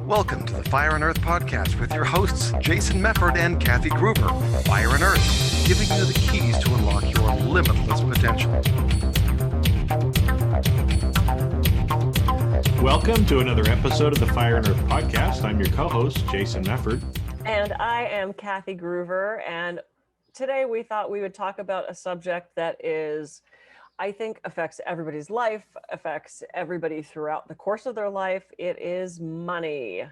Welcome to the Fire and Earth podcast with your hosts, Jason Mefford and Kathy Gruber. Fire and Earth, giving you the keys to unlock your limitless potential. Welcome to another episode of the Fire and Earth podcast. I'm your co-host, Jason Mefford. And I am Kathy Gruber. And today we thought we would talk about a subject that is, I think, affects everybody's life, affects everybody throughout the course of their life. It is money.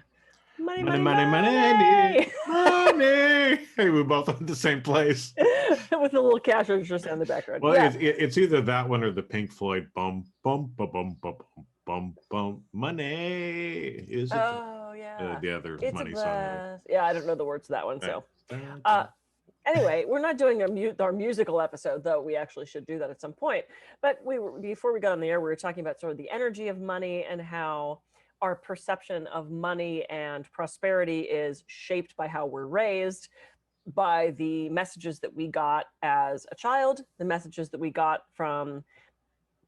Money. Money. Hey, we both went to the same place. With a little cash register sound in the background. Well, yeah. it's either that one or the Pink Floyd bum, bum, bum, bum, bum, bum, bum, money. Is it the other It's money song? Yeah, I don't know the words to that one. So anyway, we're not doing our musical episode, though we actually should do that at some point. But before we got on the air, we were talking about sort of the energy of money and how our perception of money and prosperity is shaped by how we're raised, by the messages that we got as a child, the messages that we got from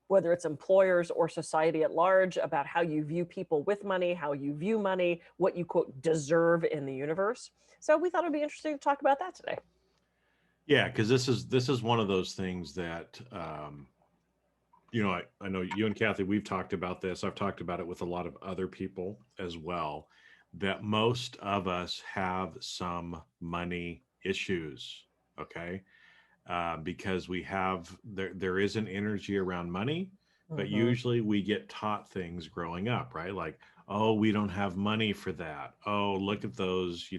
whether it's employers or society at large about how you view people with money, how you view money, what you, quote, deserve in the universe. So we thought it'd be interesting to talk about that today. Yeah, because this is one of those things that, I know you and Kathy, we've talked about this. I've talked about it with a lot of other people as well, that most of us have some money issues, okay? Because there is an energy around money, but usually we get taught things growing up, right? Like, oh, we don't have money for that. Oh, look at those,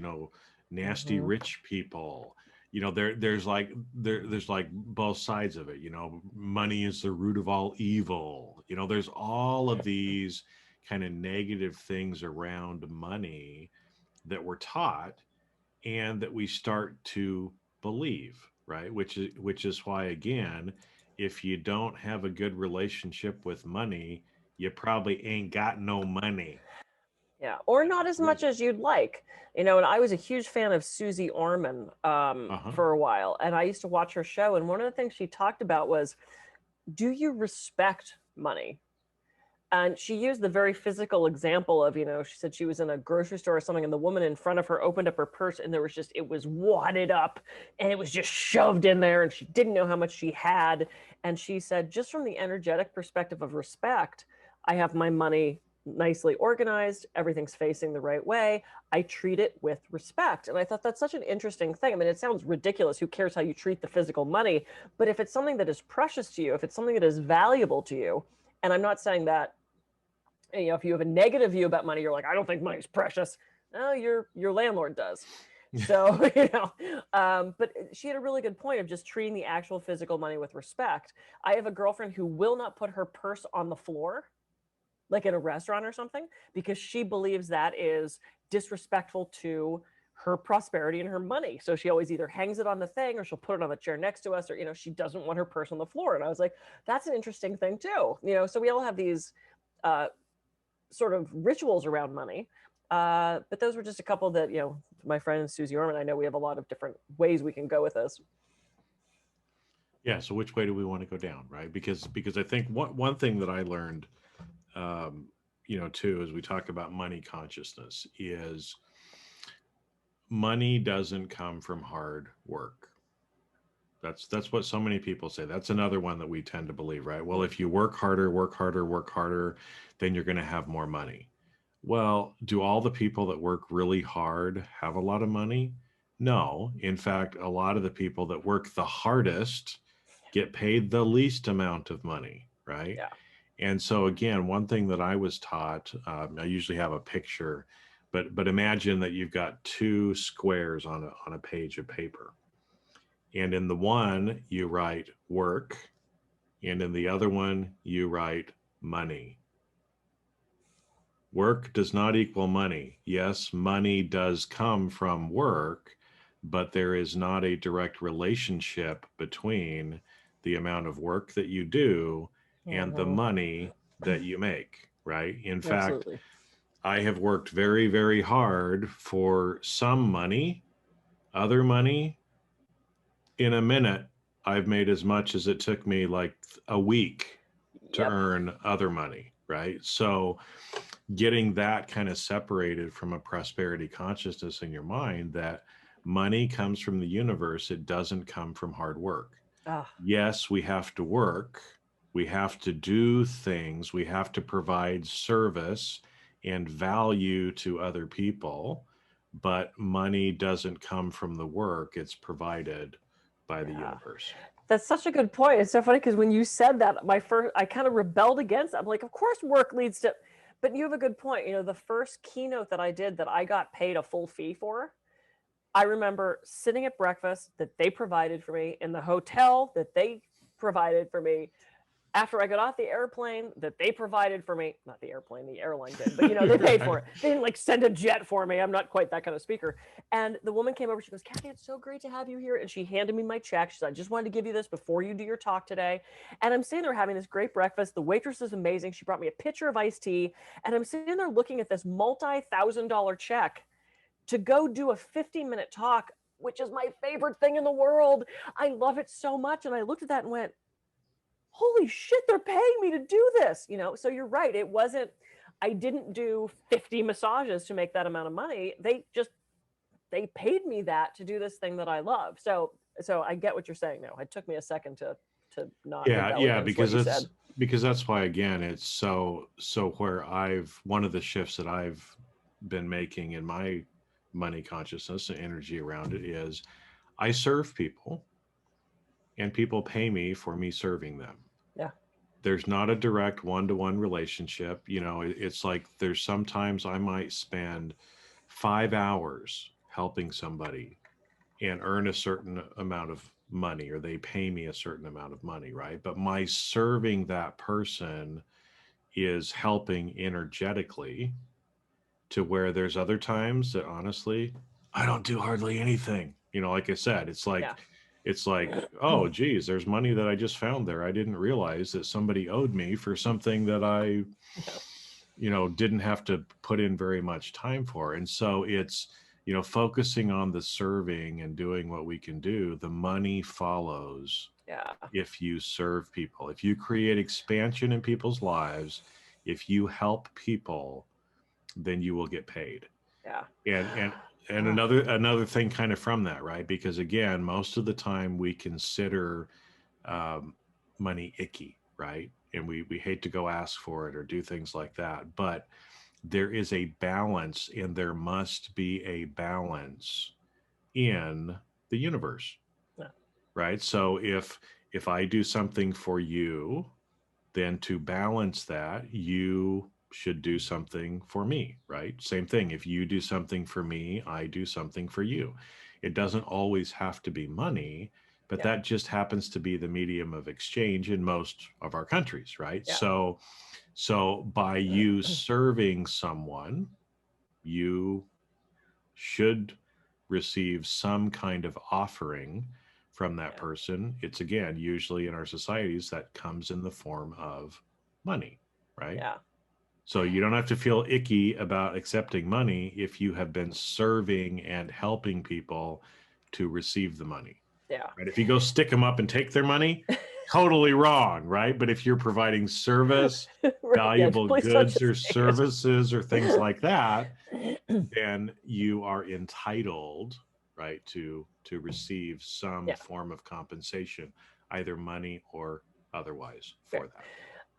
nasty rich people. There's like both sides of it. Money is the root of all evil. There's all of these kind of negative things around money that we're taught and that we start to believe, right? Which is why, again, if you don't have a good relationship with money, you probably ain't got no money. Yeah, or not as much as you'd like. And I was a huge fan of Susie Orman for a while, and I used to watch her show. And one of the things she talked about was, do you respect money? And she used the very physical example of, she said she was in a grocery store or something, and the woman in front of her opened up her purse, and it was wadded up, and it was just shoved in there, and she didn't know how much she had. And she said, just from the energetic perspective of respect, I have my money nicely organized, everything's facing the right way, I treat it with respect. And I thought that's such an interesting thing. I mean, it sounds ridiculous, who cares how you treat the physical money, but if it's something that is precious to you, if it's something that is valuable to you, and I'm not saying that, if you have a negative view about money, you're like, I don't think money's precious. No, your landlord does. So, but she had a really good point of just treating the actual physical money with respect. I have a girlfriend who will not put her purse on the floor, like in a restaurant or something, because she believes that is disrespectful to her prosperity and her money. So she always either hangs it on the thing or she'll put it on the chair next to us, or, she doesn't want her purse on the floor. And I was like, that's an interesting thing too. So we all have these sort of rituals around money. But those were just a couple that, my friend Susie Orman, I know we have a lot of different ways we can go with this. Yeah. So which way do we want to go down? Right. Because I think one thing that I learned, too, as we talk about money consciousness, is money doesn't come from hard work. That's what so many people say. That's another one that we tend to believe, right? Well, if you work harder, then you're going to have more money. Well, do all the people that work really hard have a lot of money? No. In fact, a lot of the people that work the hardest get paid the least amount of money, right? Yeah. And so again, one thing that I was taught, I usually have a picture, but imagine that you've got two squares on a page of paper. And in the one, you write work, and in the other one, you write money. Work does not equal money. Yes, money does come from work, but there is not a direct relationship between the amount of work that you do and the money that you make, right? In fact, I have worked very, very hard for some money. Other money, in a minute, I've made as much as it took me like a week to earn other money, right? So getting that kind of separated from a prosperity consciousness in your mind, that money comes from the universe. It doesn't come from hard work. Yes, we have to work. We have to do things. We have to provide service and value to other people. But money doesn't come from the work. It's provided by the universe. That's such a good point. It's so funny because when you said that, I kind of rebelled against it. I'm like, of course work leads to, but you have a good point. You know, the first keynote that I did that I got paid a full fee for, I remember sitting at breakfast that they provided for me, in the hotel that they provided for me, after I got off the airplane that they provided for me. Not the airplane, the airline did, but you know, they paid for it. They didn't like send a jet for me. I'm not quite that kind of speaker. And the woman came over, she goes, Kathy, it's so great to have you here. And she handed me my check. She said, I just wanted to give you this before you do your talk today. And I'm sitting there having this great breakfast. The waitress is amazing. She brought me a pitcher of iced tea. And I'm sitting there looking at this multi-$1,000 check to go do a 50-minute talk, which is my favorite thing in the world. I love it so much. And I looked at that and went, holy shit, they're paying me to do this. You know, so you're right. It wasn't, I didn't do 50 massages to make that amount of money. They paid me that to do this thing that I love. So I get what you're saying now. It took me a second to not. Yeah. Because that's why, again, it's so where one of the shifts that I've been making in my money consciousness and energy around it is I serve people and people pay me for me serving them. Yeah. There's not a direct one-to-one relationship. You know, it's like there's sometimes I might spend 5 hours helping somebody and earn a certain amount of money, or they pay me a certain amount of money, right? But my serving that person is helping energetically, to where there's other times that honestly, I don't do hardly anything. You know, like I said, it's like, oh, geez, there's money that I just found there. I didn't realize that somebody owed me for something that I, you know, didn't have to put in very much time for. And so it's, you know, focusing on the serving and doing what we can do, the money follows. Yeah. If you serve people, if you create expansion in people's lives, if you help people, then you will get paid. Yeah. And another thing kind of from that, right? Because again, most of the time we consider money icky, right? And we hate to go ask for it or do things like that. But there is a balance, and there must be a balance in the universe, right? So if I do something for you, then to balance that, you should do something for me, right? Same thing. If you do something for me, I do something for you. It doesn't always have to be money, but that just happens to be the medium of exchange in most of our countries, right? Yeah. So by you serving someone, you should receive some kind of offering from that person. It's, again, usually in our societies that comes in the form of money, right? Yeah. So you don't have to feel icky about accepting money if you have been serving and helping people to receive the money. Yeah. Right? If you go stick them up and take their money, totally wrong, right? But if you're providing service, valuable goods or services or things like that, then you are entitled, right, to receive some form of compensation, either money or otherwise, for that.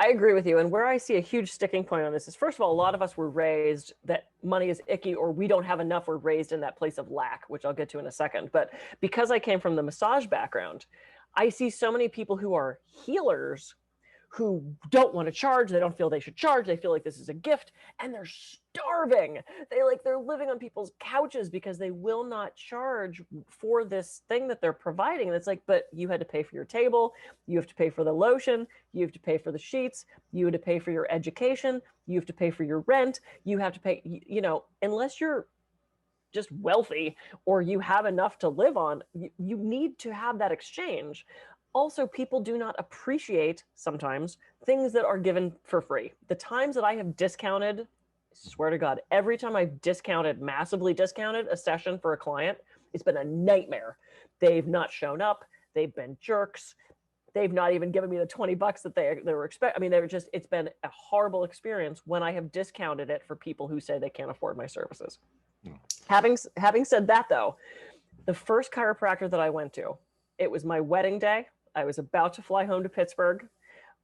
I agree with you. And where I see a huge sticking point on this is, first of all, a lot of us were raised that money is icky, or we don't have enough. We're raised in that place of lack, which I'll get to in a second. But because I came from the massage background, I see so many people who are healers who don't want to charge. They don't feel they should charge. They feel like this is a gift, and they're starving. They're living on people's couches because they will not charge for this thing that they're providing. And it's like, but you had to pay for your table. You have to pay for the lotion. You have to pay for the sheets. You have to pay for your education. You have to pay for your rent. You have to pay, you know, unless you're just wealthy or you have enough to live on, you need to have that exchange. Also, people do not appreciate sometimes things that are given for free. The times that I have discounted, I swear to God, every time I've massively discounted a session for a client, it's been a nightmare. They've not shown up. They've been jerks. They've not even given me the $20 that they were expecting. I mean, it's been a horrible experience when I have discounted it for people who say they can't afford my services. Having said that, though, the first chiropractor that I went to, it was my wedding day. I was about to fly home to Pittsburgh.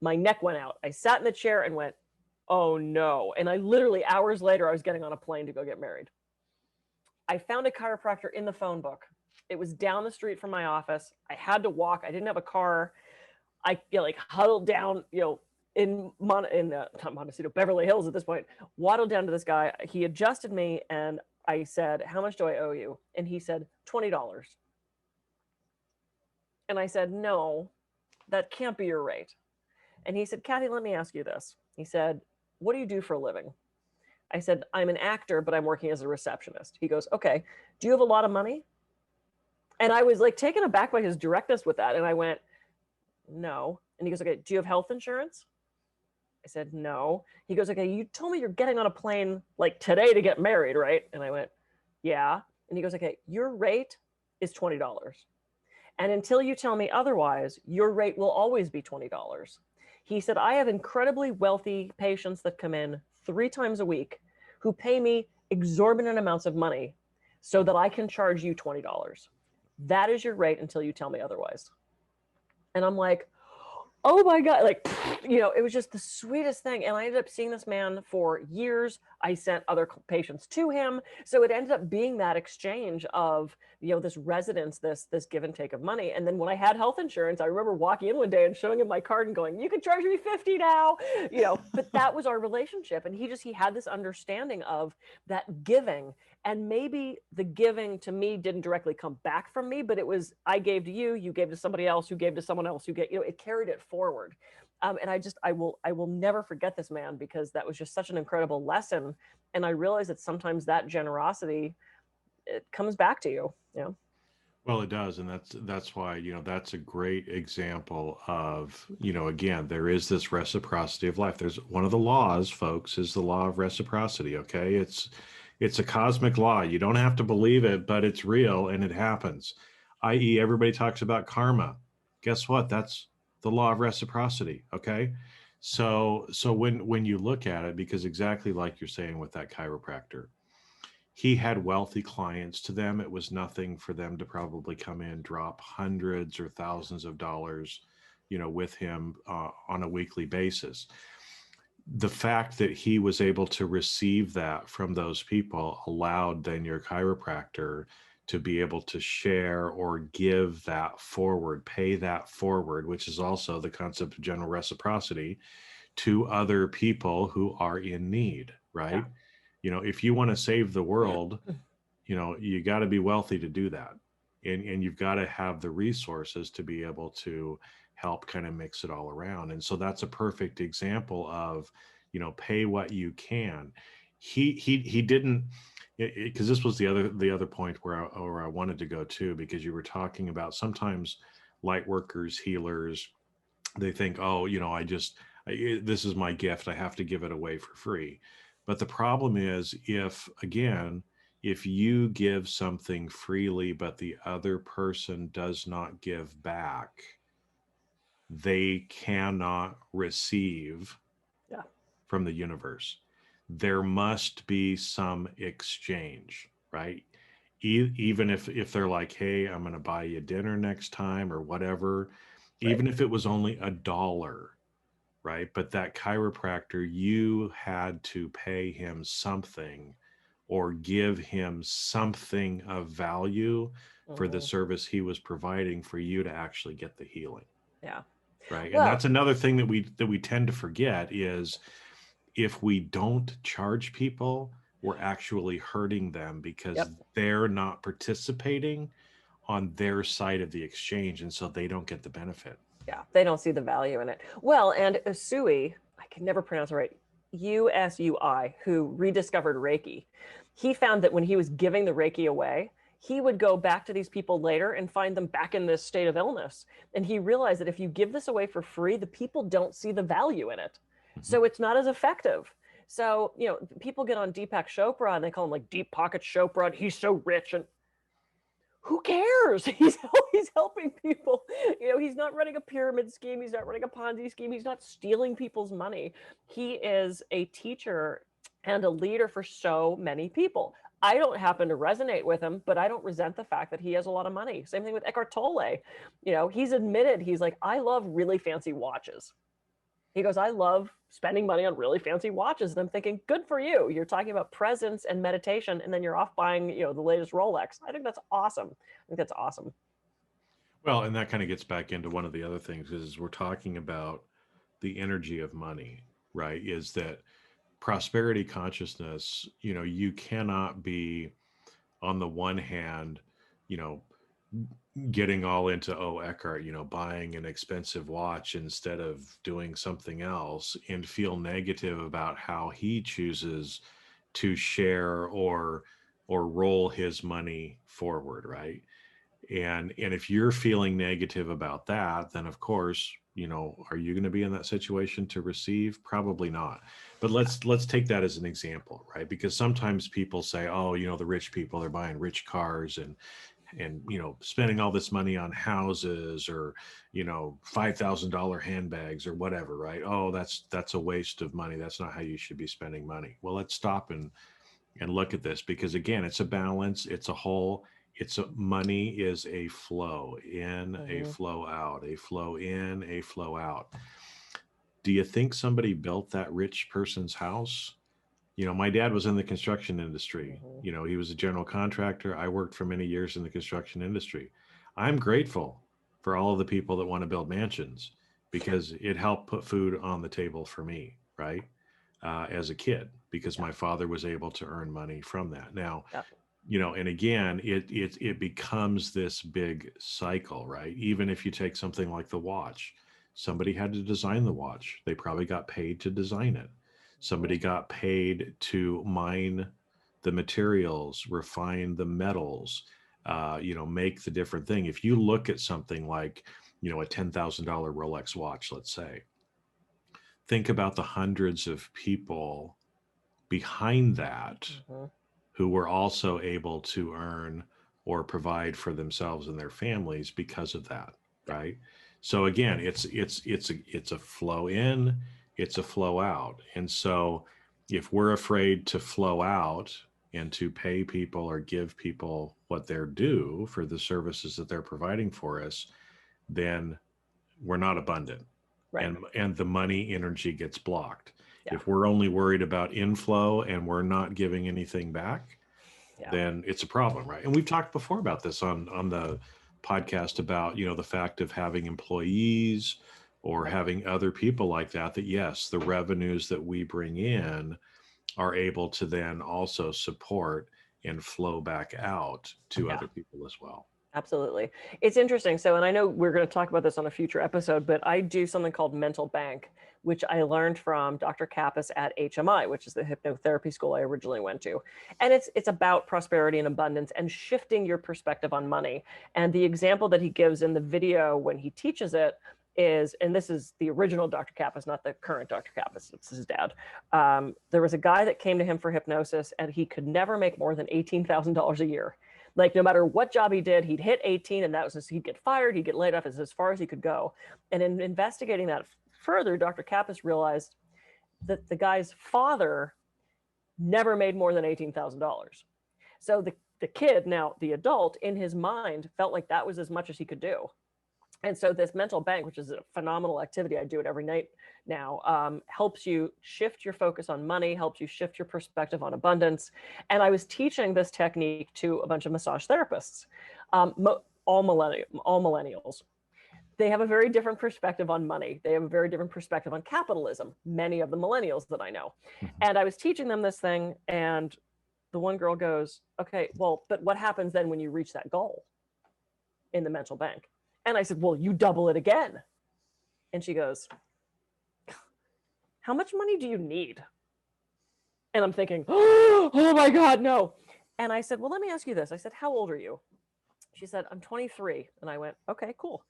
My neck went out. I sat in the chair and went, oh no. And I literally, hours later, I was getting on a plane to go get married. I found a chiropractor in the phone book. It was down the street from my office. I had to walk. I didn't have a car. I like huddled down, in not Montecito, Beverly Hills at this point, waddled down to this guy. He adjusted me and I said, how much do I owe you? And he said, $20. And I said, no, that can't be your rate. And he said, Kathy, let me ask you this. He said, what do you do for a living? I said, I'm an actor, but I'm working as a receptionist. He goes, okay, do you have a lot of money? And I was like taken aback by his directness with that. And I went, no. And he goes, okay, do you have health insurance? I said, no. He goes, okay, you told me you're getting on a plane like today to get married, right? And I went, yeah. And he goes, okay, your rate is $20. And until you tell me otherwise, your rate will always be $20. He said, I have incredibly wealthy patients that come in 3 times a week who pay me exorbitant amounts of money so that I can charge you $20. That is your rate until you tell me otherwise. And I'm like, oh my God, like, it was just the sweetest thing. And I ended up seeing this man for years. I sent other patients to him. So it ended up being that exchange of, this residence, this give and take of money. And then when I had health insurance, I remember walking in one day and showing him my card and going, you can charge me $50 now, but that was our relationship. And he had this understanding of that giving. And maybe the giving to me didn't directly come back from me, but it was, I gave to you, you gave to somebody else, who gave to someone else, it carried it forward. And I will never forget this man, because that was just such an incredible lesson. And I realized that sometimes that generosity, it comes back to you. Well, it does. And that's why, that's a great example of, again, there is this reciprocity of life. There's one of the laws, folks, is the law of reciprocity. Okay. It's a cosmic law. You don't have to believe it, but it's real and it happens. i.e., everybody talks about karma. Guess what? That's the law of reciprocity. Okay. So when you look at it, because exactly like you're saying with that chiropractor, he had wealthy clients. To them, it was nothing for them to probably come in, drop hundreds or thousands of dollars, with him on a weekly basis. The fact that he was able to receive that from those people allowed then your chiropractor to be able to share or give that forward, pay that forward, which is also the concept of general reciprocity, to other people who are in need, right? Yeah. If you want to save the world, you got to be wealthy to do that. And you've got to have the resources to be able to help kind of mix it all around. And so that's a perfect example of, pay what you can. He didn't, because this was the other point where I wanted to go to, because you were talking about sometimes light workers, healers, they think, oh, this is my gift, I have to give it away for free. But the problem is, if you give something freely, but the other person does not give back, they cannot receive from the universe. There must be some exchange, right? Even if they're like, hey, I'm going to buy you dinner next time or whatever, right. Even if it was only $1, right? But that chiropractor, you had to pay him something or give him something of value for the service he was providing for you to actually get the healing. Yeah. Right. And that's another thing that we tend to forget is, if we don't charge people, we're actually hurting them, because they're not participating on their side of the exchange. And so they don't get the benefit. Yeah, they don't see the value in it. Well, and Usui, I can never pronounce it right, Usui, who rediscovered Reiki, he found that when he was giving the Reiki away, he would go back to these people later and find them back in this state of illness. And he realized that if you give this away for free, the people don't see the value in it. So it's not as effective. So, people get on Deepak Chopra and they call him like Deep Pocket Chopra, and he's so rich. And who cares? He's helping people. He's not running a pyramid scheme. He's not running a Ponzi scheme. He's not stealing people's money. He is a teacher and a leader for so many people. I don't happen to resonate with him, but I don't resent the fact that he has a lot of money. Same thing with Eckhart Tolle. He's admitted, he's like, I love really fancy watches. He goes, I love spending money on really fancy watches. And I'm thinking, good for you. You're talking about presence and meditation, and then you're off buying, the latest Rolex. I think that's awesome. Well, and that kind of gets back into one of the other things is we're talking about the energy of money, right? Is that prosperity consciousness, you cannot be on the one hand, getting all into Eckhart, buying an expensive watch instead of doing something else and feel negative about how he chooses to share or roll his money forward, right? And if you're feeling negative about that, then of course, are you going to be in that situation to receive? Probably not. But let's take that as an example, right? Because sometimes people say, oh, the rich people, they're buying rich cars and spending all this money on houses or $5,000 handbags or whatever, right? Oh, that's a waste of money. That's not how you should be spending money. Well, let's stop and look at this, because again, it's a balance, it's a whole. Money is a flow in, a flow out, a flow in, a flow out. Do you think somebody built that rich person's house? My dad was in the construction industry. He was a general contractor. I worked for many years in the construction industry. I'm grateful for all of the people that want to build mansions because it helped put food on the table for me, right? As a kid, because my father was able to earn money from that. Now, and again, it becomes this big cycle, right? Even if you take something like the watch, somebody had to design the watch. They probably got paid to design it. Somebody got paid to mine the materials, refine the metals, make the different thing. If you look at something like, a $10,000 Rolex watch, let's say, think about the hundreds of people behind that who were also able to earn or provide for themselves and their families because of that, right? So again, it's a flow in, it's a flow out. And so if we're afraid to flow out and to pay people or give people what they're due for the services that they're providing for us, then we're not abundant. Right. And the money energy gets blocked. Yeah. If we're only worried about inflow and we're not giving anything back, then it's a problem, right? And we've talked before about this on the podcast about, the fact of having employees or having other people like that, yes, the revenues that we bring in are able to then also support and flow back out to other people as well. Absolutely. It's interesting. So, and I know we're going to talk about this on a future episode, but I do something called mental bank, which I learned from Dr. Kappas at HMI, which is the hypnotherapy school I originally went to. And it's about prosperity and abundance and shifting your perspective on money. And the example that he gives in the video when he teaches it is, and this is the original Dr. Kappas, not the current Dr. Kappas, it's his dad. There was a guy that came to him for hypnosis and he could never make more than $18,000 a year. Like no matter what job he did, he'd hit 18 and that was just, he'd get fired, he'd get laid off as far as he could go. And in investigating that further, Dr. Kappas realized that the guy's father never made more than $18,000. So the kid, now the adult, in his mind felt like that was as much as he could do. And so this mental bank, which is a phenomenal activity, I do it every night now, helps you shift your focus on money, helps you shift your perspective on abundance. And I was teaching this technique to a bunch of massage therapists, all millennials. They have a very different perspective on money. They have a very different perspective on capitalism, many of the millennials that I know. And I was teaching them this thing, and the one girl goes, okay, well, but what happens then when you reach that goal in the mental bank? And I said, well, you double it again. And she goes, how much money do you need? And I'm thinking, oh my God, no. And I said, well, let me ask you this. I said, how old are you? She said, I'm 23. And I went, okay, cool.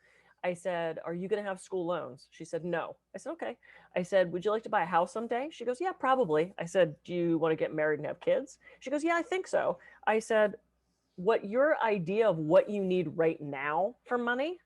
I said, are you going to have school loans? She said, no. I said, okay. I said, would you like to buy a house someday? She goes, yeah, probably. I said, do you want to get married and have kids? She goes, yeah, I think so. I said, what your idea of what you need right now for money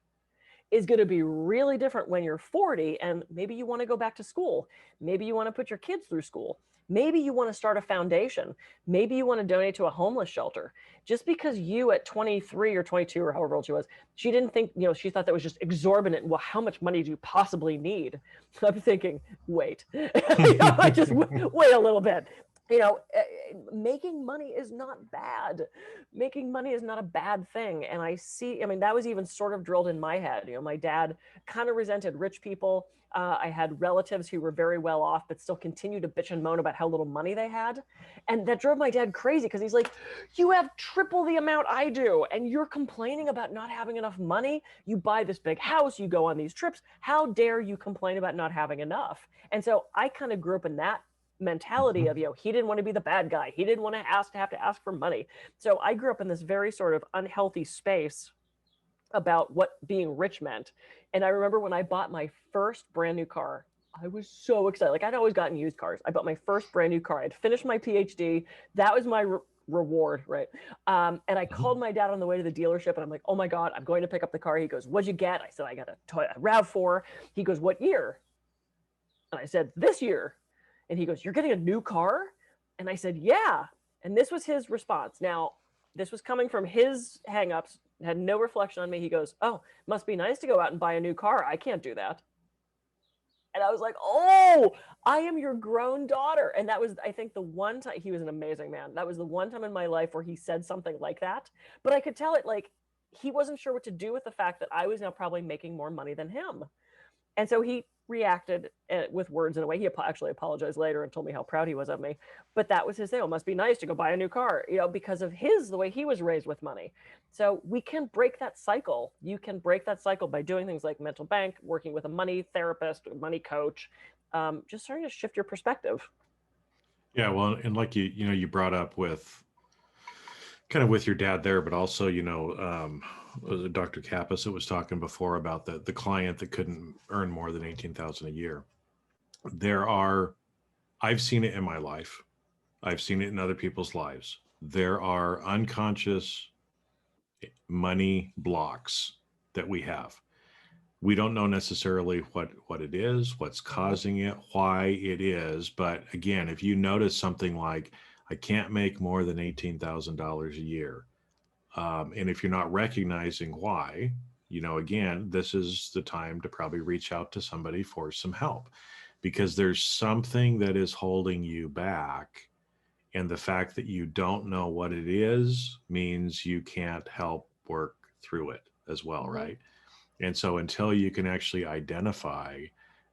is going to be really different when you're 40 and maybe you want to go back to school. Maybe you want to put your kids through school. Maybe you want to start a foundation. Maybe you want to donate to a homeless shelter. Just because you at 23 or 22 or however old she was, she didn't think, she thought that was just exorbitant. Well, how much money do you possibly need? I'm thinking, wait, I just wait a little bit. Making money is not bad. Making money is not a bad thing. And that was even sort of drilled in my head. My dad kind of resented rich people. I had relatives who were very well off, but still continued to bitch and moan about how little money they had. And that drove my dad crazy because he's like, you have triple the amount I do. And you're complaining about not having enough money. You buy this big house, you go on these trips. How dare you complain about not having enough? And so I kind of grew up in that mentality of, he didn't want to be the bad guy. He didn't want to have to ask for money. So I grew up in this very sort of unhealthy space about what being rich meant. And I remember when I bought my first brand new car, I was so excited. Like, I'd always gotten used cars. I bought my first brand new car. I'd finished my PhD. That was my reward, right? And I called my dad on the way to the dealership and I'm like, oh my God, I'm going to pick up the car. He goes, what'd you get? I said, I got a Toyota RAV4. He goes, what year? And I said, this year. And he goes, you're getting a new car? And I said, yeah. And this was his response. Now, this was coming from his hangups, had no reflection on me. He goes, oh, must be nice to go out and buy a new car. I can't do that. And I was like, oh, I am your grown daughter. And that was, I think, the one time, he was an amazing man. That was the one time in my life where he said something like that. But I could tell it, like, he wasn't sure what to do with the fact that I was now probably making more money than him. And so he reacted with words in a way. He actually apologized later and told me how proud he was of me. But that was his thing. It must be nice to go buy a new car, because of the way he was raised with money. So we can break that cycle. You can break that cycle by doing things like mental bank, working with a money therapist, a money coach, just starting to shift your perspective. Yeah, well, and like you brought up with kind of with your dad there, but also, Dr. Kappas that was talking before about the client that couldn't earn more than 18,000 a year. I've seen it in my life. I've seen it in other people's lives. There are unconscious money blocks that we have. We don't know necessarily what it is, what's causing it, why it is. But again, if you notice something like, I can't make more than $18,000 a year. And if you're not recognizing why, again, this is the time to probably reach out to somebody for some help, because there's something that is holding you back. And the fact that you don't know what it is means you can't help work through it as well, right? And so until you can actually identify,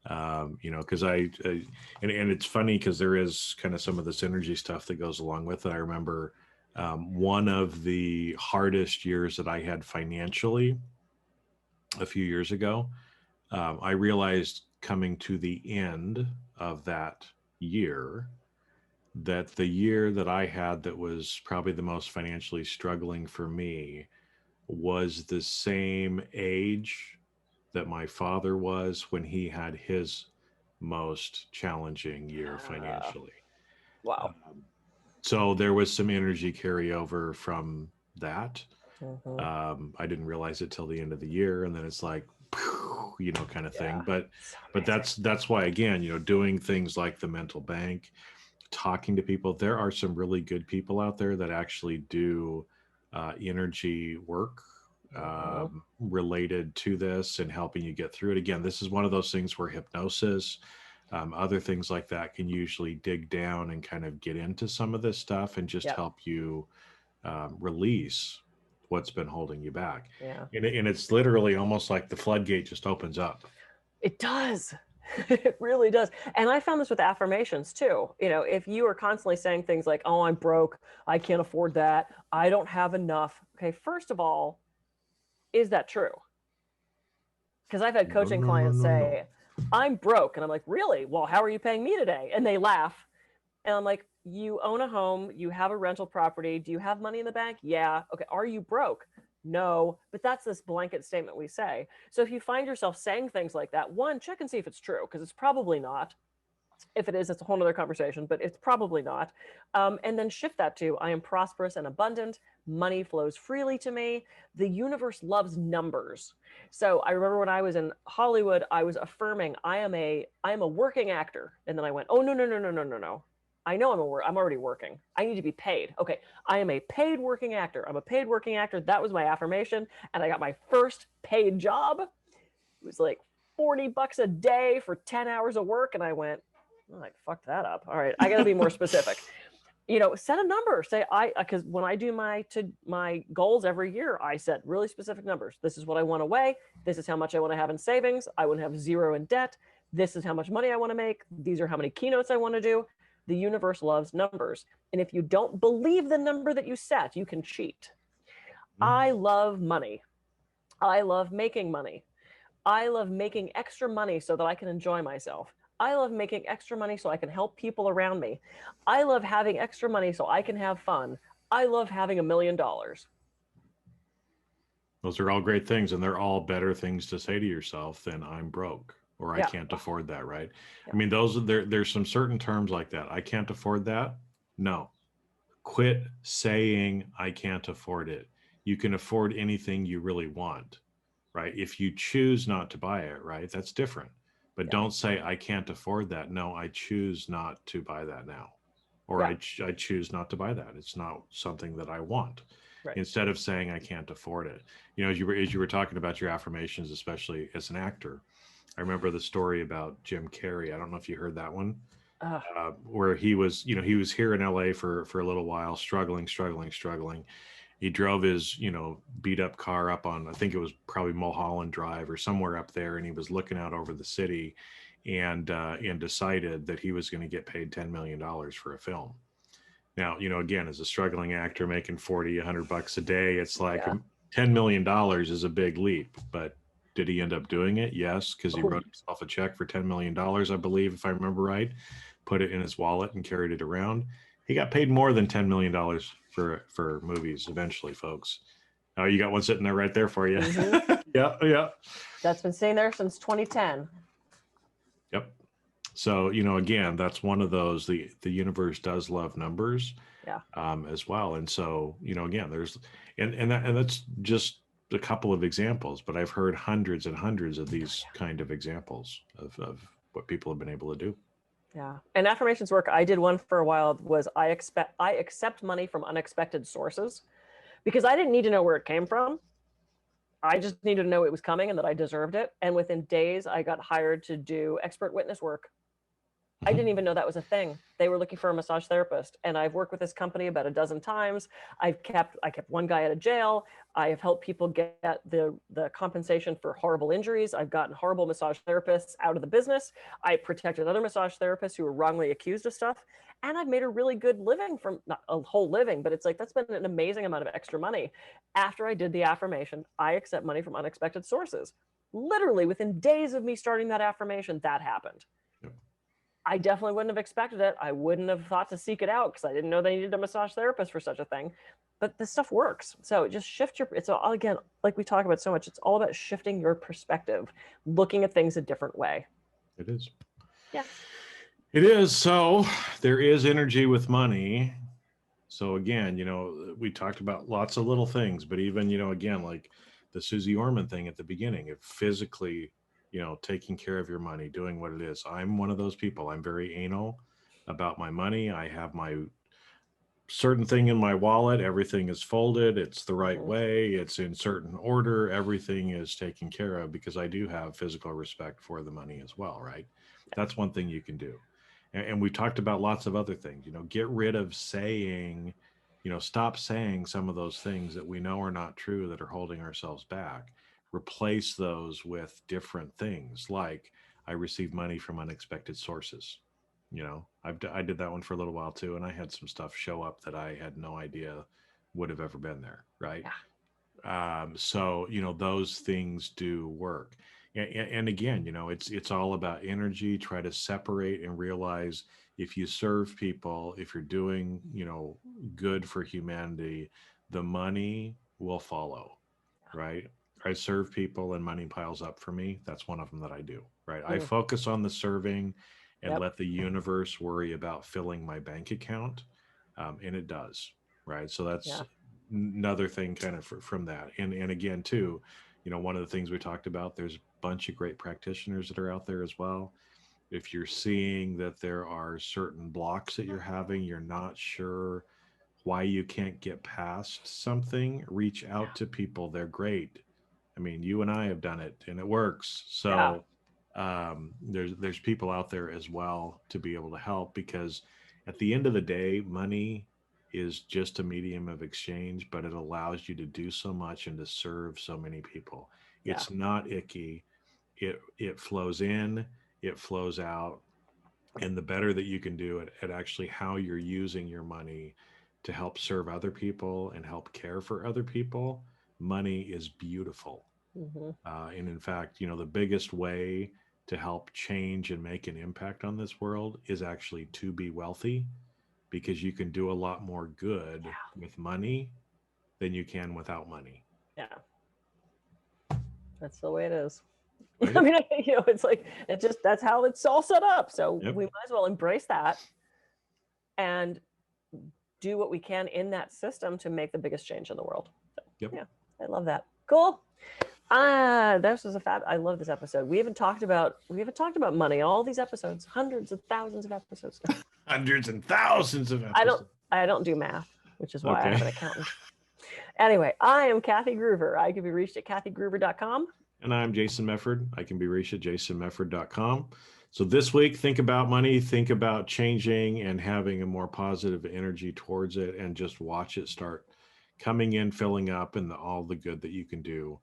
because and it's funny because there is kind of some of the synergy stuff that goes along with it. I remember one of the hardest years that I had financially a few years ago, I realized coming to the end of that year, that the year that I had that was probably the most financially struggling for me was the same age that my father was when he had his most challenging year financially. Wow. So there was some energy carryover from that. I didn't realize it till the end of the year, and then it's like, kind of thing. But that's why, again, doing things like the mental bank, talking to people. There are some really good people out there that actually do energy work related to this and helping you get through it. Again, this is one of those things where hypnosis, other things like that can usually dig down and kind of get into some of this stuff and just help you release what's been holding you back. And it's literally almost like the floodgate just opens up. It does. It really does. And I found this with affirmations too. If you are constantly saying things like, oh, I'm broke, I can't afford that, I don't have enough. Okay, first of all, is that true? Because I've had coaching clients say, I'm broke. And I'm like, really? Well, how are you paying me today? And they laugh. And I'm like, you own a home, you have a rental property. Do you have money in the bank? Yeah. Okay. Are you broke? No. But that's this blanket statement we say. So if you find yourself saying things like that, one, check and see if it's true, because it's probably not. If it is, it's a whole nother conversation, but it's probably not. And then shift that to, I am prosperous and abundant. Money flows freely to me. The universe loves numbers. So I remember when I was in Hollywood, I was affirming, I am a working actor. And then I went, oh, no, no, no, no, no, no, no. I know I'm already working. I need to be paid. Okay. I am a paid working actor. I'm a paid working actor. That was my affirmation. And I got my first paid job. It was like $40 a day for 10 hours of work. And I went, oh, I fucked that up. All right. I got to be more specific. Set a number. Say because when I do my goals every year, I set really specific numbers. This is what I want to weigh. This is how much I want to have in savings. I want to have zero in debt. This is how much money I want to make. These are how many keynotes I want to do. The universe loves numbers. And if you don't believe the number that you set, you can cheat. I love money. I love making money. I love making extra money so that I can enjoy myself. I love making extra money so I can help people around me. I love having extra money so I can have fun. I love having $1 million. Those are all great things, and they're all better things to say to yourself than I'm broke or I Yeah. can't afford that, right? Yeah. I mean, there's some certain terms like that. I can't afford that. No. Quit saying I can't afford it. You can afford anything you really want, right? If you choose not to buy it, right? That's different. But don't say I can't afford that. No, I choose not to buy that now. Or I choose not to buy that. It's not something that I want. Right. Instead of saying I can't afford it. As you were talking about your affirmations, especially as an actor, I remember the story about Jim Carrey. I don't know if you heard that one. Where he was here in LA for a little while, struggling. He drove his, beat up car up on, I think it was probably Mulholland Drive or somewhere up there. And he was looking out over the city and decided that he was going to get paid $10 million for a film. Now, again, as a struggling actor making $100 a day, it's like $10 million is a big leap, but did he end up doing it? Yes. Because he wrote himself a check for $10 million, I believe, if I remember right, put it in his wallet and carried it around. He got paid more than $10 million for movies eventually, folks. Oh, you got one sitting there right there for you. Mm-hmm. Yeah. That's been sitting there since 2010. Yep. So, again, that's one of those, the universe does love numbers as well. And so, again, there's, and that's just a couple of examples, but I've heard hundreds and hundreds of these kind of examples of what people have been able to do. Yeah. And affirmations work. I did one for a while was I accept money from unexpected sources because I didn't need to know where it came from. I just needed to know it was coming and that I deserved it. And within days, I got hired to do expert witness work. I didn't even know that was a thing. They were looking for a massage therapist. And I've worked with this company about a dozen times. I kept one guy out of jail. I have helped people get the compensation for horrible injuries. I've gotten horrible massage therapists out of the business. I protected other massage therapists who were wrongly accused of stuff. And I've made a really good living from, not a whole living, but it's like, that's been an amazing amount of extra money. After I did the affirmation, I accept money from unexpected sources. Literally within days of me starting that affirmation, that happened. I definitely wouldn't have expected it. I wouldn't have thought to seek it out because I didn't know they needed a massage therapist for such a thing. But this stuff works. So just shift it's all, again, like we talk about so much, it's all about shifting your perspective, looking at things a different way. It is. Yeah. It is. So there is energy with money. So again, we talked about lots of little things, but even, again, like the Susie Orman thing at the beginning, if physically, taking care of your money, doing what it is. I'm one of those people. I'm very anal about my money. I have my certain thing in my wallet. Everything is folded. It's the right way. It's in certain order. Everything is taken care of because I do have physical respect for the money as well, right? That's one thing you can do. And we talked about lots of other things, get rid of saying, stop saying some of those things that we know are not true that are holding ourselves back. Replace those with different things like I receive money from unexpected sources. I did that one for a little while too. And I had some stuff show up that I had no idea would have ever been there. Right. Yeah. So, those things do work. And again, it's all about energy. Try to separate and realize if you serve people, if you're doing, good for humanity, the money will follow. Right. I serve people and money piles up for me. That's one of them that I do, right? I focus on the serving and let the universe worry about filling my bank account. And it does, right? So that's another thing kind of from that. And again, too, one of the things we talked about, there's a bunch of great practitioners that are out there as well. If you're seeing that there are certain blocks that you're having, you're not sure why you can't get past something, reach out to people. They're great. I mean, you and I have done it and it works. So there's people out there as well to be able to help, because at the end of the day, money is just a medium of exchange, but it allows you to do so much and to serve so many people. It's not icky. It flows in, it flows out. And the better that you can do it at actually how you're using your money to help serve other people and help care for other people, money is beautiful. And in fact, the biggest way to help change and make an impact on this world is actually to be wealthy, because you can do a lot more good with money than you can without money. Yeah. That's the way it is. Right. I mean, it's like, that's how it's all set up. So we might as well embrace that and do what we can in that system to make the biggest change in the world. So, yeah, I love that. Cool. This was I love this episode. We haven't talked about money all these episodes, hundreds of thousands of episodes. Hundreds and thousands of episodes. I don't do math, which is why I have an accountant. Anyway, I am Kathy Groover. I can be reached at kathygruver.com. And I'm Jason Mefford. I can be reached at jasonmefford.com. So this week, think about money, think about changing and having a more positive energy towards it, and just watch it start coming in, filling up, and all the good that you can do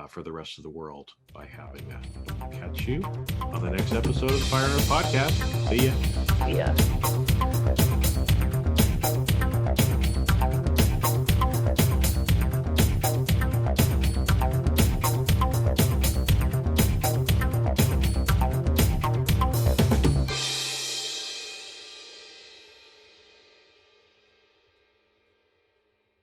for the rest of the world by having that. Catch you on the next episode of the Fire and Earth Podcast. See ya. See ya.